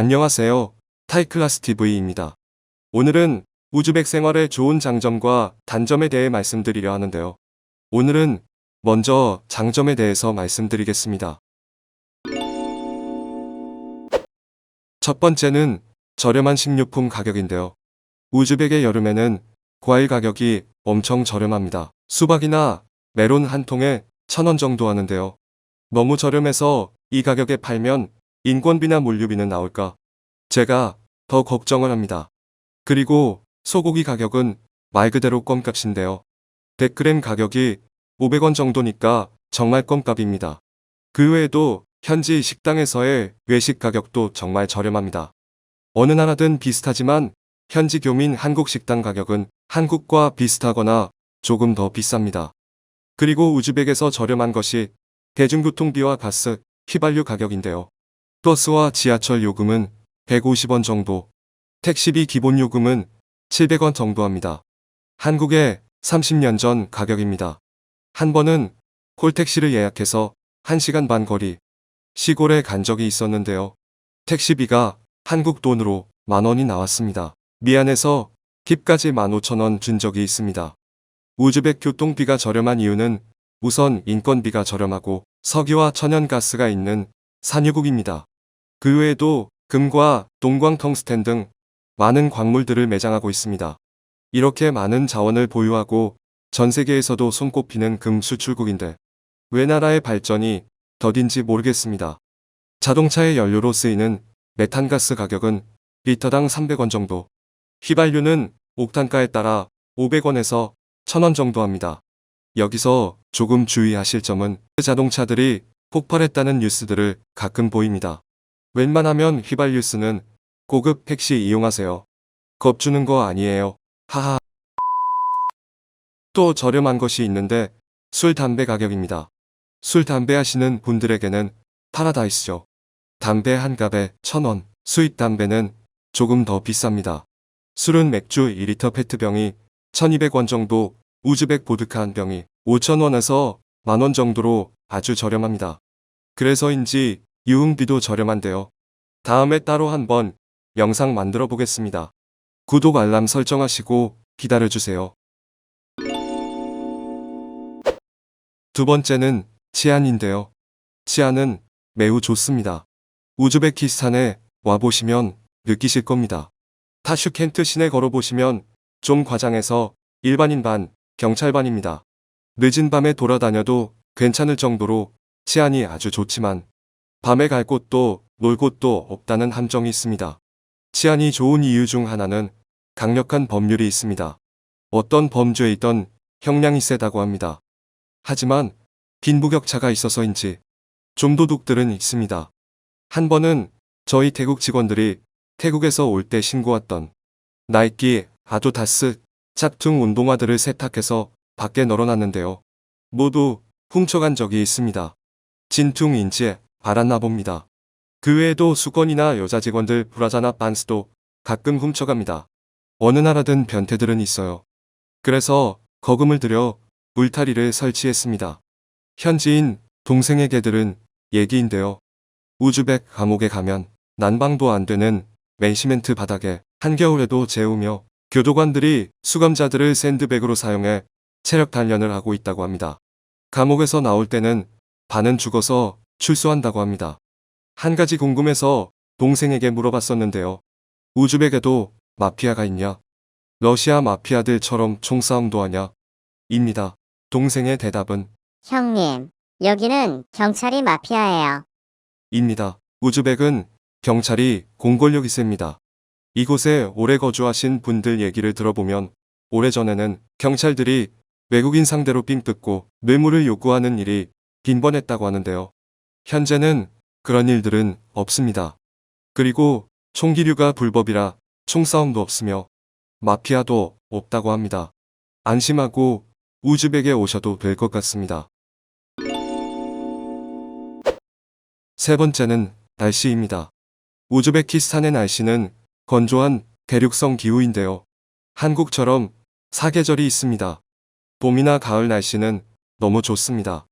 안녕하세요. 타이클라스 TV입니다. 오늘은 우즈벡 생활의 좋은 장점과 단점에 대해 말씀드리려 하는데요. 오늘은 먼저 장점에 대해서 말씀드리겠습니다. 첫 번째는 저렴한 식료품 가격인데요. 우즈벡의 여름에는 과일 가격이 엄청 저렴합니다. 수박이나 메론 한 통에 1,000원 정도 하는데요. 너무 저렴해서 이 가격에 팔면 인건비나 물류비는 나올까? 제가 더 걱정을 합니다. 그리고 소고기 가격은 말 그대로 껌값인데요. 100g 가격이 500원 정도니까 정말 껌값입니다. 그 외에도 현지 식당에서의 외식 가격도 정말 저렴합니다. 어느 나라든 비슷하지만 현지 교민 한국 식당 가격은 한국과 비슷하거나 조금 더 비쌉니다. 그리고 우즈벡에서 저렴한 것이 대중교통비와 가스, 휘발유 가격인데요. 버스와 지하철 요금은 150원 정도, 택시비 기본 요금은 700원 정도 합니다. 한국의 30년 전 가격입니다. 한 번은 콜택시를 예약해서 1시간 반 거리, 시골에 간 적이 있었는데요. 택시비가 한국 돈으로 10,000원이 나왔습니다. 미안해서 팁까지 15,000원 준 적이 있습니다. 우즈벡 교통비가 저렴한 이유는 우선 인건비가 저렴하고 석유와 천연가스가 있는 산유국입니다. 그 외에도 금과 동광 텅스텐 등 많은 광물들을 매장하고 있습니다. 이렇게 많은 자원을 보유하고 전 세계에서도 손꼽히는 금 수출국인데 왜 나라의 발전이 더딘지 모르겠습니다. 자동차의 연료로 쓰이는 메탄가스 가격은 리터당 300원 정도, 휘발유는 옥탄가에 따라 500원에서 1,000원 정도 합니다. 여기서 조금 주의하실 점은 자동차들이 폭발했다는 뉴스들을 가끔 보입니다. 웬만하면 휘발유 쓰는 고급 택시 이용하세요. 겁주는 거 아니에요. 하하. 또 저렴한 것이 있는데 술, 담배 가격입니다. 술, 담배 하시는 분들에게는 파라다이스죠. 담배 한 갑에 1,000원, 수입 담배는 조금 더 비쌉니다. 술은 맥주 2리터 페트병이 1,200원 정도, 우즈벡 보드카 한 병이 5,000원에서 10,000원 정도로 아주 저렴합니다. 그래서인지 유흥비도 저렴한데요. 다음에 따로 한번 영상 만들어 보겠습니다. 구독 알람 설정하시고 기다려주세요. 두 번째는 치안인데요. 치안은 매우 좋습니다. 우즈베키스탄에 와보시면 느끼실 겁니다. 타슈켄트 시내 걸어보시면 좀 과장해서 일반인 반, 경찰 반입니다. 늦은 밤에 돌아다녀도 괜찮을 정도로 치안이 아주 좋지만 밤에 갈 곳도 놀 곳도 없다는 함정이 있습니다. 치안이 좋은 이유 중 하나는 강력한 법률이 있습니다. 어떤 범죄이든 형량이 세다고 합니다. 하지만 빈부격차가 있어서인지 좀 도둑들은 있습니다. 한 번은 저희 태국 직원들이 태국에서 올 때 신고왔던 나이키, 아디다스, 짝퉁 운동화들을 세탁해서 밖에 널어놨는데요. 모두 훔쳐간 적이 있습니다. 진퉁인지 알았나 봅니다. 그 외에도 수건이나 여자 직원들 브라자나 반스도 가끔 훔쳐갑니다. 어느 나라든 변태들은 있어요. 그래서 거금을 들여 울타리를 설치했습니다. 현지인 동생의 개들은 얘기인데요. 우즈벡 감옥에 가면 난방도 안 되는 맨시멘트 바닥에 한겨울에도 재우며 교도관들이 수감자들을 샌드백으로 사용해 체력 단련을 하고 있다고 합니다. 감옥에서 나올 때는 반은 죽어서 출소한다고 합니다. 한 가지 궁금해서 동생에게 물어봤었는데요. 우즈벡에도 마피아가 있냐? 러시아 마피아들처럼 총싸움도 하냐? 입니다. 동생의 대답은 형님, 여기는 경찰이 마피아예요. 입니다. 우즈벡은 경찰이 공권력이 셉니다. 이곳에 오래 거주하신 분들 얘기를 들어보면 오래전에는 경찰들이 외국인 상대로 삥 뜯고 뇌물을 요구하는 일이 빈번했다고 하는데요. 현재는 그런 일들은 없습니다. 그리고 총기류가 불법이라 총싸움도 없으며 마피아도 없다고 합니다. 안심하고 우즈벡에 오셔도 될 것 같습니다. 세 번째는 날씨입니다. 우즈베키스탄의 날씨는 건조한 대륙성 기후인데요. 한국처럼 사계절이 있습니다. 봄이나 가을 날씨는 너무 좋습니다.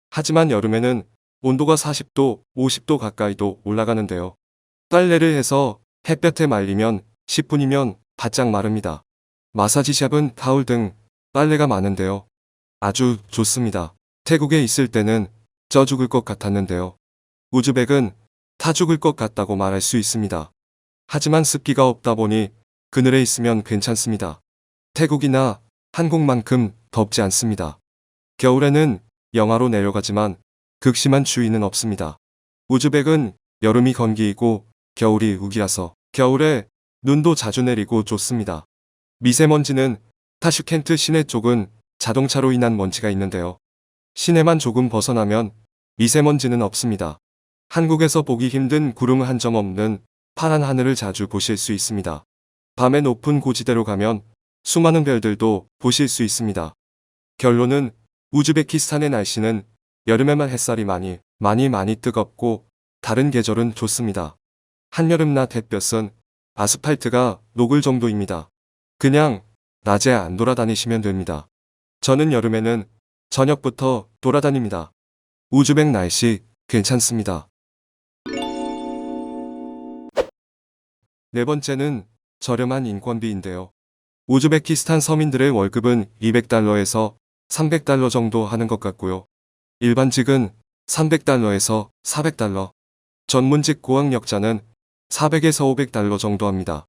하지만 여름에는 온도가 40도, 50도 가까이도 올라가는데요. 빨래를 해서 햇볕에 말리면 10분이면 바짝 마릅니다. 마사지샵은 타올 등 빨래가 많은데요. 아주 좋습니다. 태국에 있을 때는 쪄 죽을 것 같았는데요. 우즈벡은 타 죽을 것 같다고 말할 수 있습니다. 하지만 습기가 없다 보니 그늘에 있으면 괜찮습니다. 태국이나 한국만큼 덥지 않습니다. 겨울에는 영하로 내려가지만 극심한 추위는 없습니다. 우즈벡은 여름이 건기이고 겨울이 우기라서 겨울에 눈도 자주 내리고 좋습니다. 미세먼지는 타슈켄트 시내 쪽은 자동차로 인한 먼지가 있는데요. 시내만 조금 벗어나면 미세먼지는 없습니다. 한국에서 보기 힘든 구름 한 점 없는 파란 하늘을 자주 보실 수 있습니다. 밤에 높은 고지대로 가면 수많은 별들도 보실 수 있습니다. 결론은 우즈베키스탄의 날씨는 여름에만 햇살이 많이 뜨겁고 다른 계절은 좋습니다. 한여름낮 햇볕은 아스팔트가 녹을 정도입니다. 그냥 낮에 안 돌아다니시면 됩니다. 저는 여름에는 저녁부터 돌아다닙니다. 우즈벡 날씨 괜찮습니다. 네 번째는 저렴한 인건비인데요. 우즈베키스탄 서민들의 월급은 200달러에서 300달러 정도 하는 것 같고요. 일반직은 300달러에서 400달러, 전문직 고학력자는 400에서 500달러 정도 합니다.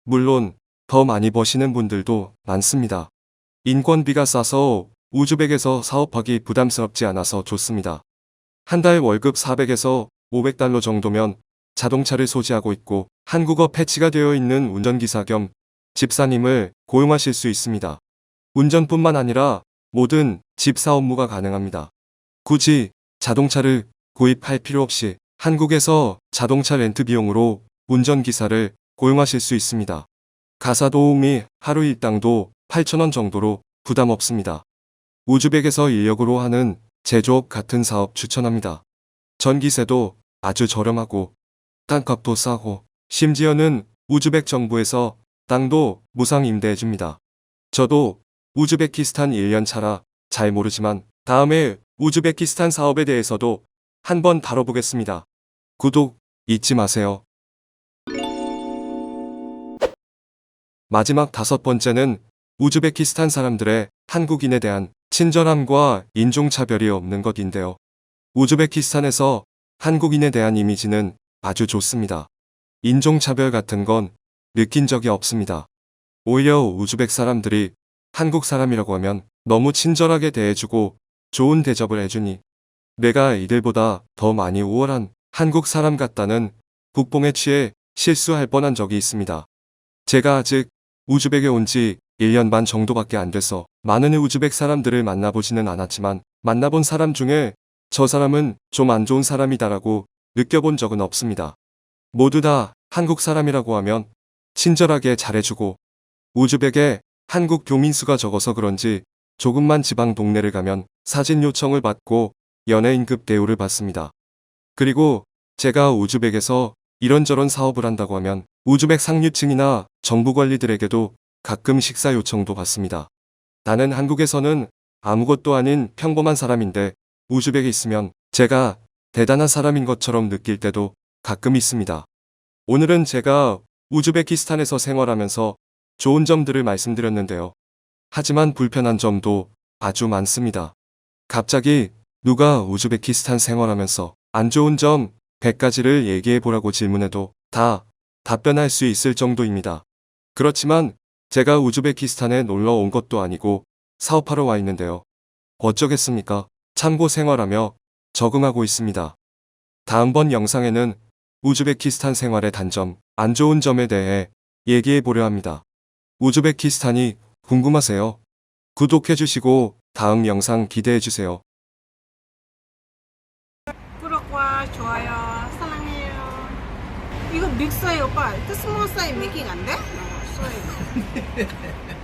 물론 더 많이 버시는 분들도 많습니다. 인건비가 싸서 우즈벡에서 사업하기 부담스럽지 않아서 좋습니다. 한 달 월급 400에서 500달러 정도면 자동차를 소지하고 있고 한국어 패치가 되어 있는 운전기사 겸 집사님을 고용하실 수 있습니다. 운전뿐만 아니라 모든 집사 업무가 가능합니다. 굳이 자동차를 구입할 필요 없이 한국에서 자동차 렌트 비용으로 운전기사를 고용하실 수 있습니다. 가사 도우미 하루 일당도 8,000원 정도로 부담 없습니다. 우즈벡에서 인력으로 하는 제조업 같은 사업 추천합니다. 전기세도 아주 저렴하고 땅값도 싸고 심지어는 우즈벡 정부에서 땅도 무상 임대해줍니다. 저도 우즈베키스탄 1년 차라 잘 모르지만 다음에 우즈베키스탄 사업에 대해서도 한번 다뤄보겠습니다. 구독 잊지 마세요. 마지막 다섯 번째는 우즈베키스탄 사람들의 한국인에 대한 친절함과 인종차별이 없는 것인데요. 우즈베키스탄에서 한국인에 대한 이미지는 아주 좋습니다. 인종차별 같은 건 느낀 적이 없습니다. 오히려 우즈벡 사람들이 한국 사람이라고 하면 너무 친절하게 대해주고 좋은 대접을 해주니 내가 이들보다 더 많이 우월한 한국 사람 같다는 국뽕에 취해 실수할 뻔한 적이 있습니다. 제가 아직 우즈벡에 온 지 1년 반 정도밖에 안 돼서 많은 우즈벡 사람들을 만나보지는 않았지만 만나본 사람 중에 저 사람은 좀 안 좋은 사람이다라고 느껴본 적은 없습니다. 모두 다 한국 사람이라고 하면 친절하게 잘해주고 우즈벡에 한국 교민수가 적어서 그런지 조금만 지방 동네를 가면 사진 요청을 받고 연예인급 대우를 받습니다. 그리고 제가 우즈벡에서 이런저런 사업을 한다고 하면 우즈벡 상류층이나 정부 관리들에게도 가끔 식사 요청도 받습니다. 나는 한국에서는 아무것도 아닌 평범한 사람인데 우즈벡에 있으면 제가 대단한 사람인 것처럼 느낄 때도 가끔 있습니다. 오늘은 제가 우즈베키스탄에서 생활하면서 좋은 점들을 말씀드렸는데요. 하지만 불편한 점도 아주 많습니다. 갑자기 누가 우즈베키스탄 생활하면서 안 좋은 점 100가지를 얘기해 보라고 질문해도 다 답변할 수 있을 정도입니다. 그렇지만 제가 우즈베키스탄에 놀러 온 것도 아니고 사업하러 와 있는데요. 어쩌겠습니까? 참고 생활하며 적응하고 있습니다. 다음번 영상에는 우즈베키스탄 생활의 단점, 안 좋은 점에 대해 얘기해 보려 합니다. 우즈베키스탄이 궁금하세요? 구독해 주시고 다음 영상 기대해 주세요. 구독과 좋아요 사랑해요. 이거 믹서예요 오빠. 그 스몰 사이 메이킹 안 돼? 어,